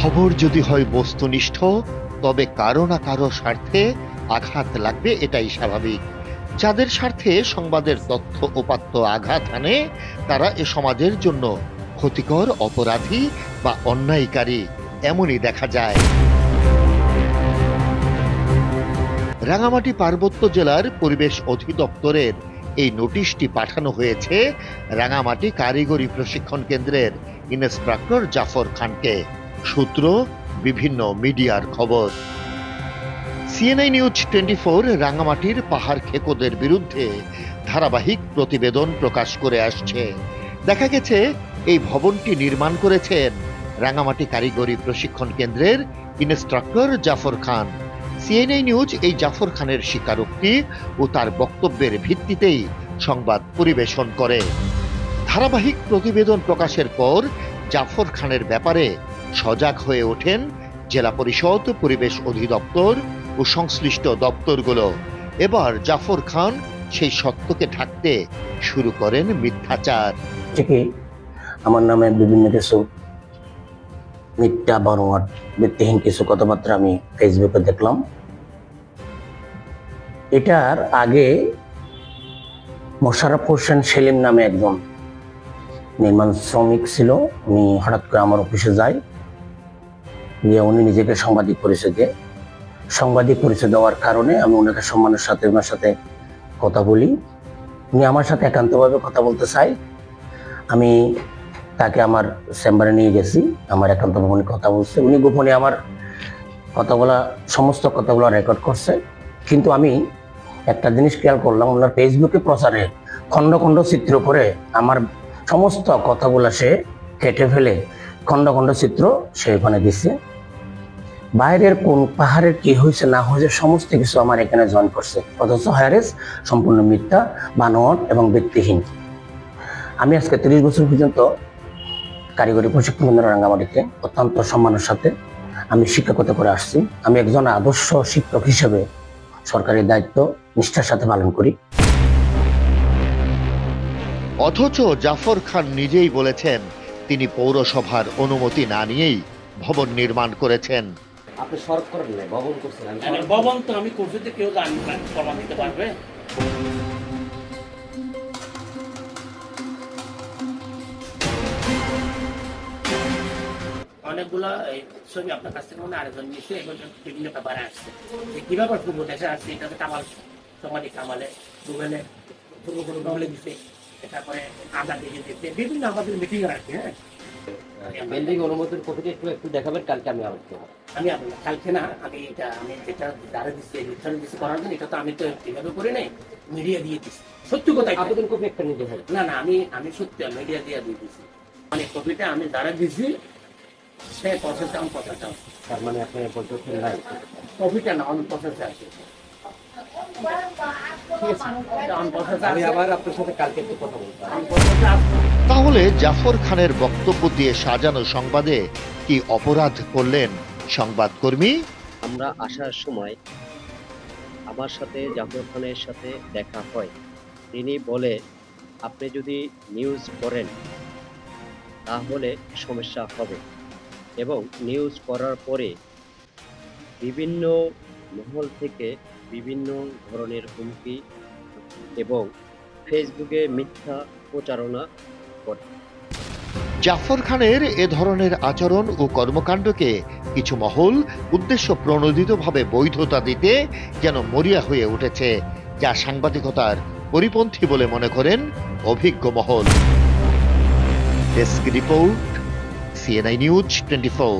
খবর যদি হয় বস্তুনিষ্ঠ, তবে কারো না কারো স্বার্থে আঘাত লাগবে, এটাই স্বাভাবিক। যাদের স্বার্থে সংবাদের তথ্য উপাত্ত আঘাত হানে, তারা এ সমাজের জন্য ক্ষতিকর, অপরাধী বা অন্যায়কারী, এমনই দেখা যায়। রাঙামাটি পার্বত্য জেলার পরিবেশ অধিদপ্তরের এই নোটিশটি পাঠানো হয়েছে রাঙামাটি কারিগরি প্রশিক্ষণ কেন্দ্রের ইন্সট্রাক্টর জাফর খানকে। সূত্র বিভিন্ন মিডিয়ার খবর। সিএনআই নিউজ 24 রাঙামাটির পাহাড় খেকোদের বিরুদ্ধে ধারাবাহিক প্রতিবেদন প্রকাশ করে আসছে। দেখা গেছে এই ভবনটি নির্মাণ করেছেন রাঙামাটি কারিগরি প্রশিক্ষণ কেন্দ্রের ইন্সট্রাক্টর জাফর খান। সিএনআই নিউজ এই জাফর খানের স্বীকারোক্তি ও তার বক্তব্যের ভিত্তিতেই সংবাদ পরিবেশন করে। ধারাবাহিক প্রতিবেদন প্রকাশের পর জাফর খানের ব্যাপারে সজাগ হয়ে ওঠেন জেলা পরিষদ, পরিবেশ অধিদপ্তর ও সংশ্লিষ্ট দপ্তরগুলো। এবার জাফর খান সেই সত্যকে ঢাকতে শুরু করেন মিথ্যাচার। আমার নামে বিভিন্ন কিছু মিথ্যা বানোয়াট ভিত্তিহীন কিছু কথাবার্তা আমি ফেসবুকে দেখলাম। এটার আগে মোশাররফ হোসেন সেলিম নামে একজন নির্মাণ শ্রমিক ছিল। উনি হঠাৎ করে আমার অফিসে যায়, গিয়ে উনি নিজেকে সাংবাদিক পরিচয় দেওয়ার কারণে আমি ওনাকে সম্মানের সাথে ওনার সাথে কথা বলি। উনি আমার সাথে একান্তভাবে কথা বলতে চাই। আমি তাকে আমার চেম্বারে নিয়ে গেছি, আমার একান্ত ভবনে কথা বলছে। উনি গোপনে আমার সমস্ত কথাগুলো রেকর্ড করছে। কিন্তু আমি একটা জিনিস খেয়াল করলাম, ওনার ফেসবুকে প্রচারে খণ্ড খণ্ড চিত্র করে আমার সমস্ত কথাগুলো সে কেটে ফেলে খণ্ড খণ্ড চিত্র সে ওখানে দিচ্ছে। বাইরের কোন পাহাড়ের কি হয়েছে না হয়েছে সমস্ত কিছু আমার এখানে জয়েন করছে, অথচ হায়ারেস সম্পূর্ণ মিথ্যা, বানোয়াট এবং ভিত্তিহীন। আমি আজকে 30 বছর পর্যন্ত কারিগরি প্রশিক্ষণ কেন্দ্র রাঙ্গামাটিতে অত্যন্ত সম্মানের সাথে আমি শিক্ষকতা করে আসছি। আমি একজন আদর্শ শিক্ষক হিসেবে সরকারি দায়িত্ব নিষ্ঠার সাথে পালন করি। অথচ জাফর খান নিজেই বলেছেন তিনি পৌরসভার অনুমতি না নিয়েই ভবন নির্মাণ করেছেন। আপনি সরকার করেন না, ভবন করছেন। ভবন তো আমি করছি, কেউ প্রমাণ দিতে পারবে? অনেকগুলা ছবি আপনার কাছ থেকে আরেকজন নিচ্ছে, বিভিন্ন ব্যাপারে আসছে যে কিভাবে দেশে আসছে। এটা কামাল সাংবাদিক কামালে গুগলে গুগলে দিচ্ছে, তারপরে আমরা দিচ্ছে বিভিন্ন আমাদের মিটিং আছে। হ্যাঁ, বিল্ডিং অনুমতির কপিটা একটু দেখাবেন, কালকে আমি কালকে না, আমি যেটা যারা দিচ্ছি নির্ধারণ দিচ্ছি করার জন্য, এটা তো আমি তো এভাবে করি নাই, মিডিয়া দিয়ে দিচ্ছি। সত্যি কথা, আবেদন কপি একটা নিতে হবে না, আমি সত্যি মিডিয়া দিয়ে দিচ্ছি। মানে কপিটা আমি যারা দিচ্ছি সে প্রসেসটা আমি প্রসেসটা, তার মানে আপনি বলতে নাই কপিটা না, আমি প্রসেসে আছি। তাহলে জাফর খানের বক্তব্য দিয়ে সাজানো সংবাদে কি অপরাধ করলেন সংবাদকর্মী? আমরা আসার সময় আমার সাথে জাফর খানের সাথে দেখা হয়। তিনি বলে, আপনি যদি নিউজ করেন তাহলে সমস্যা হবে, এবং নিউজ করার পরে বিভিন্ন মহল থেকে বিভিন্ন ধরনের হুমকি এবং ফেসবুকে মিথ্যা প্রচারণা করে। জাফর খানের এ ধরনের আচরণ ও কর্মকাণ্ডকে কিছু মহল উদ্দেশ্য প্রণোদিতভাবে বৈধতা দিতে যেন মরিয়া হয়ে উঠেছে, যা সাংবাদিকতার পরিপন্থী বলে মনে করেন অভিজ্ঞ মহল। Desk report, CNI news 24।